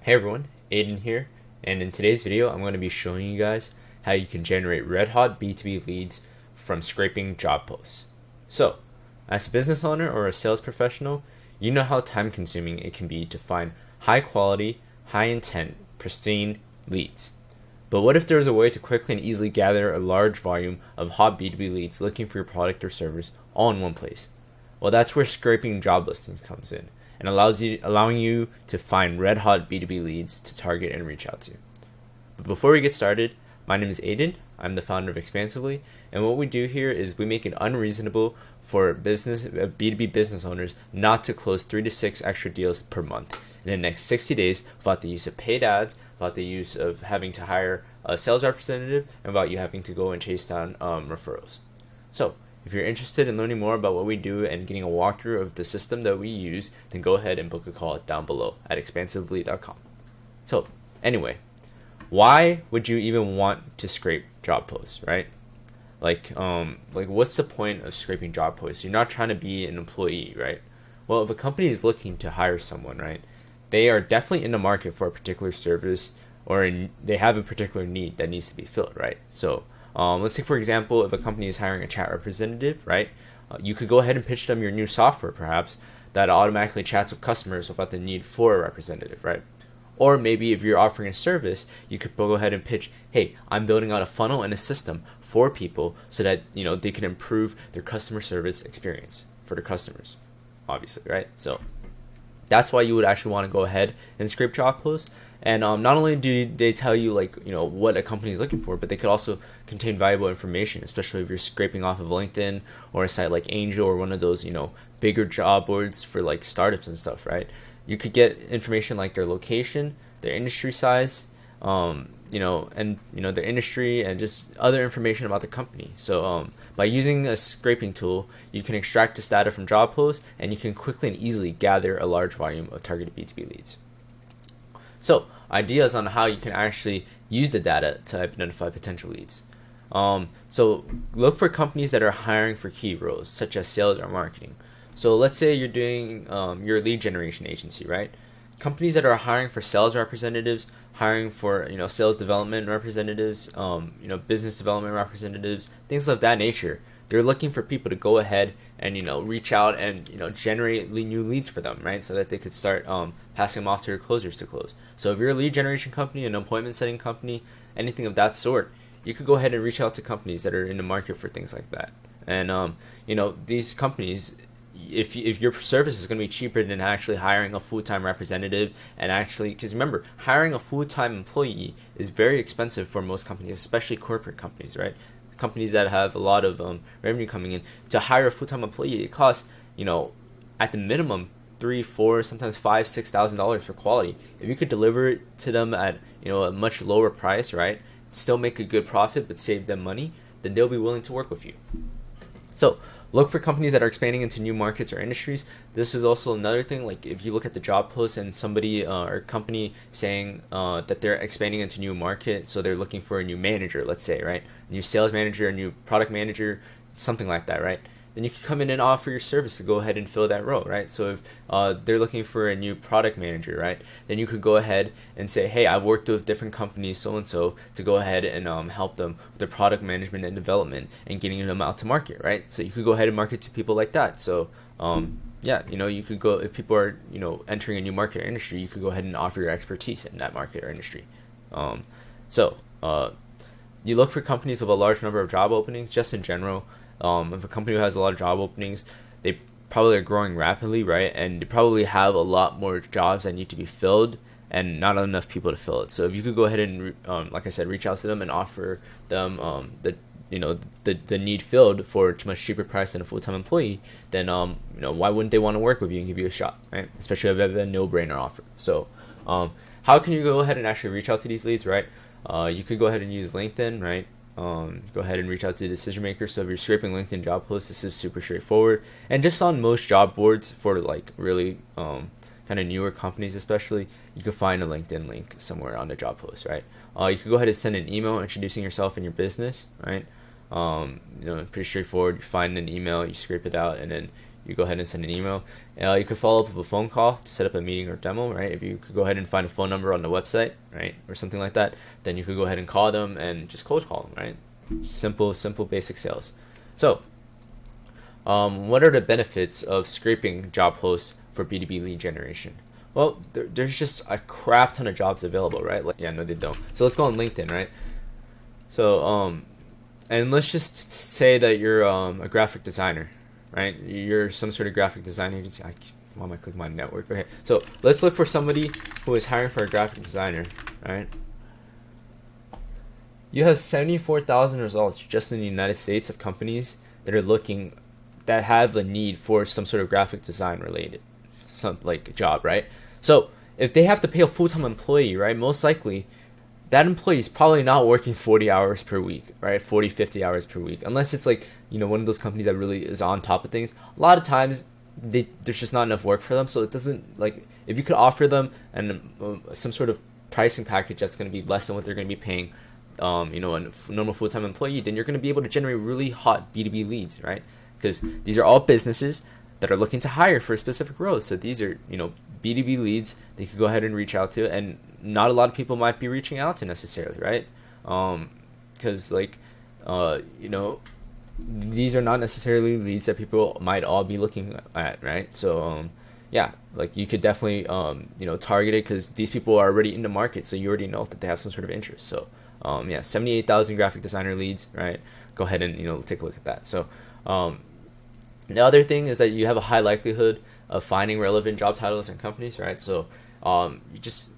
Hey everyone, Aiden here, and in today's video I'm going to be showing you guys how you can generate red hot B2B leads from scraping job posts. So, as a business owner or a sales professional, you know how time consuming it can be to find high quality, high intent, pristine leads. But what if there's a way to quickly and easily gather a large volume of hot B2B leads looking for your product or service all in one place? Well, that's where scraping job listings comes in and allowing you to find red hot B2B leads to target and reach out to. But before we get started, my name is Aiden. I'm the founder of Expansively, and what we do here is we make it unreasonable for B2B business owners not to close 3 to 6 extra deals per month in the next 60 days without the use of paid ads, without the use of having to hire a sales representative, and without you having to go and chase down referrals. So, if you're interested in learning more about what we do and getting a walkthrough of the system that we use, then go ahead and book a call down below at expansively.com. So, anyway, why would you even want to scrape job posts, right? Like what's the point of scraping job posts? You're not trying to be an employee, right? Well, if a company is looking to hire someone, right, they are definitely in the market for a particular service they have a particular need that needs to be filled, right? So, let's say, for example, if a company is hiring a chat representative, right, you could go ahead and pitch them your new software, perhaps, that automatically chats with customers without the need for a representative, right? Or maybe if you're offering a service, you could go ahead and pitch, hey, I'm building out a funnel and a system for people so that, they can improve their customer service experience for the customers, obviously, right? So that's why you would actually want to go ahead and scrape job posts. And not only do they tell you what a company is looking for, but they could also contain valuable information, especially if you're scraping off of LinkedIn or a site like Angel or one of those bigger job boards for like startups and stuff, right? You could get information like their location, their industry size, their industry and just other information about the company. So by using a scraping tool, you can extract this data from job posts and you can quickly and easily gather a large volume of targeted B2B leads. So, ideas on how you can actually use the data to identify potential leads. So, look for companies that are hiring for key roles, such as sales or marketing. So, let's say you're doing your lead generation agency, right? Companies that are hiring for sales representatives, hiring for sales development representatives, business development representatives, things of that nature. They're looking for people to go ahead and reach out and generate new leads for them, right? So that they could start passing them off to their closers to close. So if you're a lead generation company, an appointment setting company, anything of that sort, you could go ahead and reach out to companies that are in the market for things like that. And these companies, if your service is going to be cheaper than actually hiring a full-time representative, and actually, because remember, hiring a full-time employee is very expensive for most companies, especially corporate companies, right? Companies that have a lot of revenue coming in. To hire a full-time employee, it costs at the minimum $3, $4, sometimes $5, $6,000 for quality. If you could deliver it to them at a much lower price, right, still make a good profit but save them money, then they'll be willing to work with you. So look for companies that are expanding into new markets or industries. This is also another thing. Like if you look at the job post and somebody or company saying that they're expanding into new market, so they're looking for a new manager, let's say, right? A new sales manager, a new product manager, something like that, right? Then you can come in and offer your service to go ahead and fill that role, right? So if they're looking for a new product manager, right, then you could go ahead and say, hey, I've worked with different companies, so-and-so, to go ahead and help them with their product management and development and getting them out to market, right? So you could go ahead and market to people like that. So you could go, if people are entering a new market or industry, you could go ahead and offer your expertise in that market or industry. You look for companies with a large number of job openings, just in general. If a company has a lot of job openings, they probably are growing rapidly, right? And they probably have a lot more jobs that need to be filled and not enough people to fill it. So if you could go ahead and, like I said, reach out to them and offer them the need filled for a much cheaper price than a full-time employee, then why wouldn't they want to work with you and give you a shot, right? Especially if you have a no-brainer offer. So how can you go ahead and actually reach out to these leads, right? You could go ahead and use LinkedIn, right? Go ahead and reach out to decision makers. So if you're scraping LinkedIn job posts, this is super straightforward. And just on most job boards for like really kind of newer companies especially, you can find a LinkedIn link somewhere on the job post, right? You could go ahead and send an email introducing yourself and your business, right? Pretty straightforward. You find an email, you scrape it out, and then you go ahead and send an email. You could follow up with a phone call to set up a meeting or demo, right? If you could go ahead and find a phone number on the website, right, or something like that, then you could go ahead and call them and just cold call them, right? Simple, basic sales. So, what are the benefits of scraping job posts for B2B lead generation? Well, there's just a crap ton of jobs available, right? Like, yeah, no, they don't. So let's go on LinkedIn, right? So, and let's just say that you're a graphic designer, right? You're some sort of graphic design agency. Why am I clicking my network? Okay, so let's look for somebody who is hiring for a graphic designer, right? You have 74,000 results just in the United States of companies that are looking, that have a need for some sort of graphic design related, some like job, right? So if they have to pay a full-time employee, right, most likely that employee is probably not working 40 hours per week, right? 40, 50 hours per week, unless it's like, you know, one of those companies that really is on top of things. A lot of times there's just not enough work for them. So it doesn't, like, if you could offer them some sort of pricing package that's going to be less than what they're going to be paying, you know, a normal full-time employee, then you're going to be able to generate really hot B2B leads, right? Because these are all businesses that are looking to hire for a specific role. So these are, you know, B2B leads they could go ahead and reach out to, and not a lot of people might be reaching out to necessarily, right? Because like, you know, these are not necessarily leads that people might all be looking at, right? So yeah, like you could definitely you know, target it, because these people are already in the market, so you already know that they have some sort of interest. So yeah, 78,000 graphic designer leads, right? Go ahead and, you know, take a look at that. So the other thing is that you have a high likelihood of finding relevant job titles and companies, right? So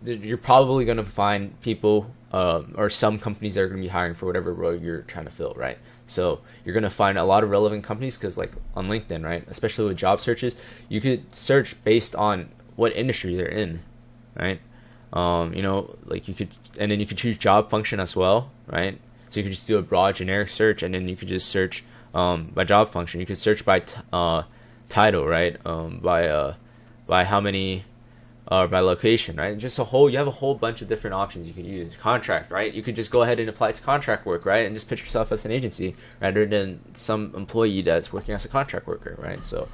you're probably going to find people or some companies that are going to be hiring for whatever role you're trying to fill, right? So you're going to find a lot of relevant companies, because like on LinkedIn, right, especially with job searches, you could search based on what industry they're in, right? You know, like you could, and then you could choose job function as well, right? So you could just do a broad generic search, and then you could just search by job function. You could search by title, right? By how many, by location, right? Just you have a whole bunch of different options you could use. Contract, right? You could just go ahead and apply to contract work, right? And just pitch yourself as an agency rather than some employee that's working as a contract worker, right? So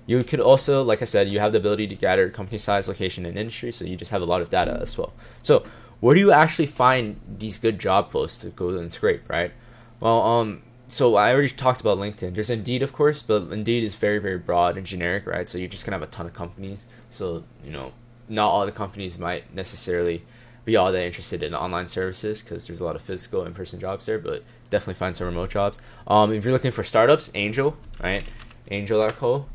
you could also, like I said, you have the ability to gather company size, location, and industry, so you just have a lot of data as well. So where do you actually find these good job posts to go and scrape, right? Well, so I already talked about LinkedIn. There's Indeed, of course, but Indeed is very, very broad and generic, right? So you're just gonna have a ton of companies. So, you know, not all the companies might necessarily be all that interested in online services, because there's a lot of physical in-person jobs there, but definitely find some remote jobs. If you're looking for startups, Angel, right? Angel.co.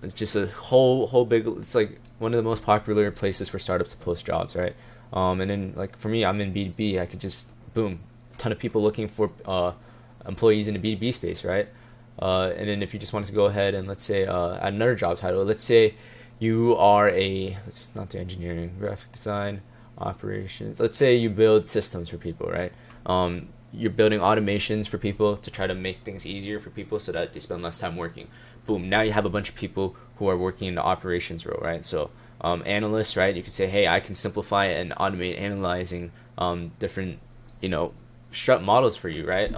It's just a whole big. It's like one of the most popular places for startups to post jobs, right? And then like for me, I'm in B2B. I could just boom, a ton of people looking for employees in the B2B space, right? And then if you just wanted to go ahead and let's say add another job title, let's say you are let's not do engineering, graphic design, operations. Let's say you build systems for people, right? You're building automations for people to try to make things easier for people so that they spend less time working. Boom, now you have a bunch of people who are working in the operations role, right? So analysts, right? You could say, hey, I can simplify and automate analyzing different, you know, strut models for you, right?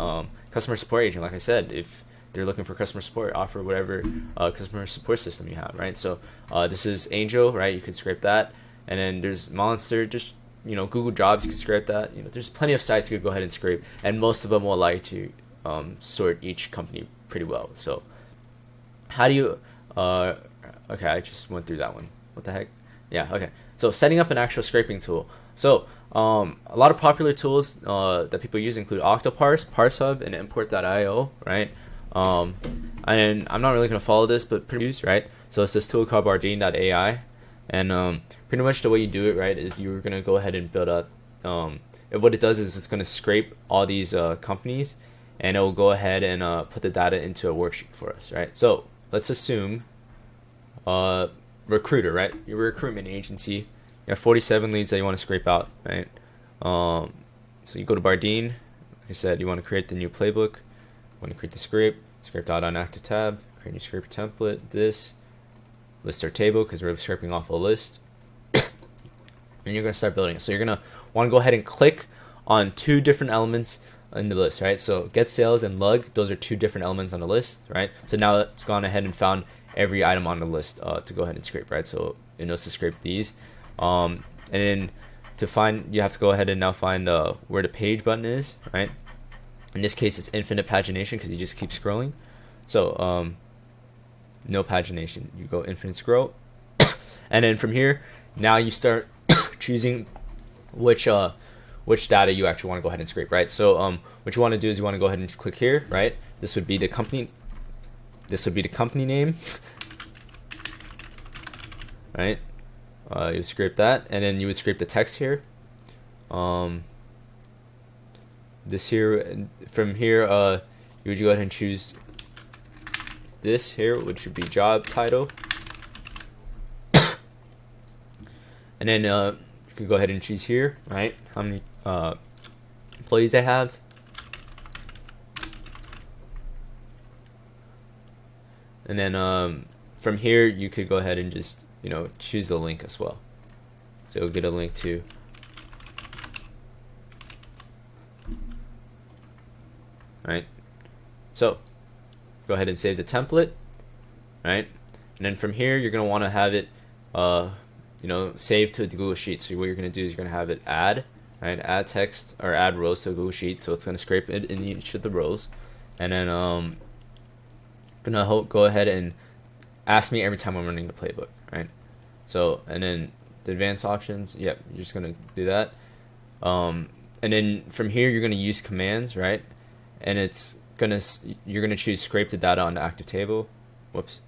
Customer support agent, like I said, if they're looking for customer support, offer whatever customer support system you have, right? So this is Angel, right? You could scrape that. And then there's Monster, just, you know, Google Jobs, you can scrape that. You know, there's plenty of sites you could go ahead and scrape, and most of them will allow you to sort each company pretty well. So how do you okay, I just went through that one. What the heck? Yeah, okay. So setting up an actual scraping tool. So a lot of popular tools that people use include Octoparse, ParseHub, and Import.io, right? And I'm not really going to follow this, but pretty use, right? So it's this tool called Bardeen.ai, and pretty much the way you do it, right, is you're going to go ahead and build up. What it does is it's going to scrape all these companies, and it will go ahead and put the data into a worksheet for us, right? So let's assume recruiter, right? You're a recruitment agency. You have 47 leads that you want to scrape out, right? So you go to Bardeen. Like I said, you want to create the new playbook. You want to create the scrape out on active tab, create a new scraper template, this, list our table, because we're scraping off a list. And you're going to start building it. So you're going to want to go ahead and click on two different elements in the list, right? So get sales and lug, those are two different elements on the list, right? So now it's gone ahead and found every item on the list to go ahead and scrape, right? So it knows to scrape these, and then to find, you have to go ahead and now find where the page button is, right? In this case, it's infinite pagination because you just keep scrolling. So no pagination, you go infinite scroll, and then from here, now you start choosing which data you actually want to go ahead and scrape, right? So what you want to do is you want to go ahead and click here, right? This would be the company. This would be the company name, right? You scrape that, and then you would scrape the text here. This here, from here, you would go ahead and choose this here, which would be job title, and then you can go ahead and choose here, right? How many employees they have, and then from here you could go ahead and just choose the link as well. So you'll get a link to right. So go ahead and save the template, right? And then from here you're gonna want to have it save to the Google Sheet. So what you're gonna do is you're gonna have it add, right? Add text or add rows to Google Sheet. So it's gonna scrape it in each of the rows, and then gonna go ahead and ask me every time I'm running the playbook, right? So, and then the advanced options, yep, you're just gonna do that, and then from here you're gonna use commands, right? And you're gonna choose scrape the data on the active table. Whoops.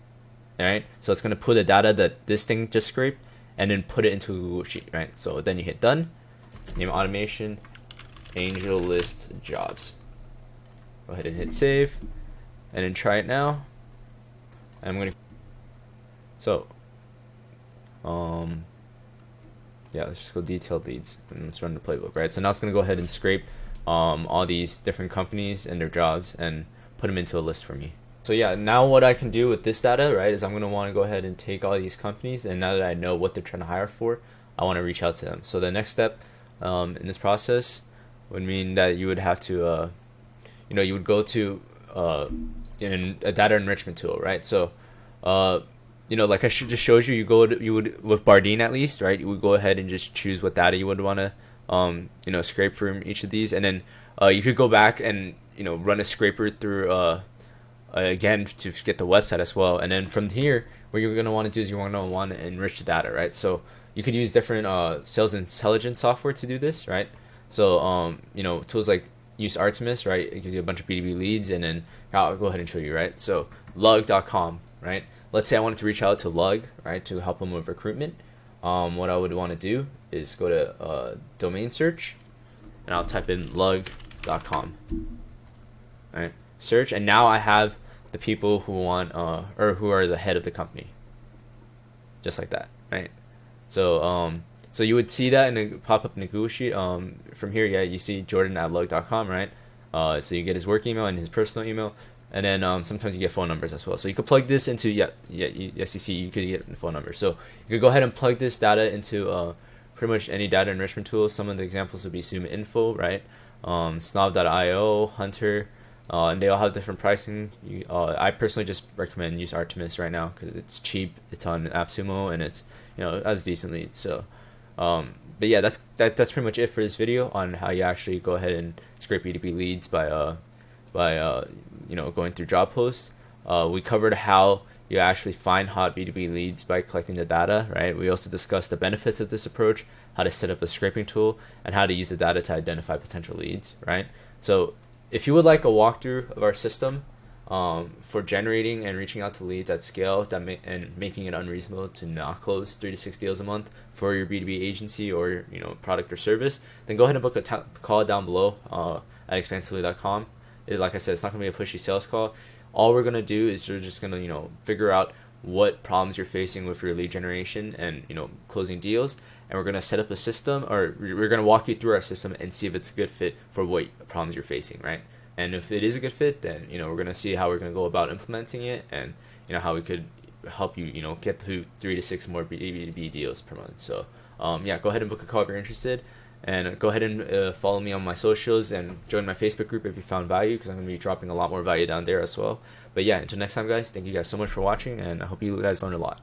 All right, so it's gonna put the data that this thing just scraped and then put it into a Google Sheet, right? So then you hit done, name automation, angel list jobs. Go ahead and hit save, and then try it now. I'm gonna, so, yeah, let's just go detailed leads and let's run the playbook, right? So now it's gonna go ahead and scrape all these different companies and their jobs and put them into a list for me. So yeah, now what I can do with this data, right, is I'm gonna want to go ahead and take all these companies, and now that I know what they're trying to hire for, I want to reach out to them. So the next step in this process would mean that you would have to, you would go to in a data enrichment tool, right? So, like I just showed you, you would with Bardeen at least, right? You would go ahead and just choose what data you would want to, scrape from each of these, and then you could go back and run a scraper through again to get the website as well, and then from here, what you're gonna want to do is you want to enrich the data, right? So you could use different sales intelligence software to do this, right? So tools like use Artemis, right? It gives you a bunch of B2B leads, and then I'll go ahead and show you, right? So lug.com, right? Let's say I wanted to reach out to Lug, right, to help them with recruitment. What I would want to do is go to domain search, and I'll type in lug.com, right? Search, and now I have the people who want or who are the head of the company, just like that, right? So so you would see that in the pop up in the Google Sheet. From here, yeah, you see Jordan at lug.com, right? So you get his work email and his personal email, and then sometimes you get phone numbers as well. So you could plug this into yes, you see, you could get phone numbers. So you could go ahead and plug this data into pretty much any data enrichment tool. Some of the examples would be Zoom Info, right? Snob.io, Hunter. And they all have different pricing. I personally just recommend use Artemis right now because it's cheap. It's on AppSumo, and it's has decent leads. So, but yeah, that's pretty much it for this video on how you actually go ahead and scrape B2B leads by going through job posts. We covered how you actually find hot B2B leads by collecting the data, right? We also discussed the benefits of this approach, how to set up a scraping tool, and how to use the data to identify potential leads, right? So if you would like a walkthrough of our system for generating and reaching out to leads at scale and making it unreasonable to not close 3 to 6 deals a month for your B2B agency or product or service, then go ahead and book a call down below at expansively.com. Like I said, it's not going to be a pushy sales call. All we're going to do is we're just going to figure out what problems you're facing with your lead generation and closing deals, and we're going to set up a system, or we're going to walk you through our system and see if it's a good fit for what problems you're facing, right? And if it is a good fit, then we're going to see how we're going to go about implementing it, and how we could help you get through 3 to 6 more B2B deals per month. So yeah, go ahead and book a call if you're interested, And go ahead and follow me on my socials and join my Facebook group if you found value, because I'm going to be dropping a lot more value down there as well. But yeah, until next time, guys, thank you guys so much for watching, and I hope you guys learned a lot.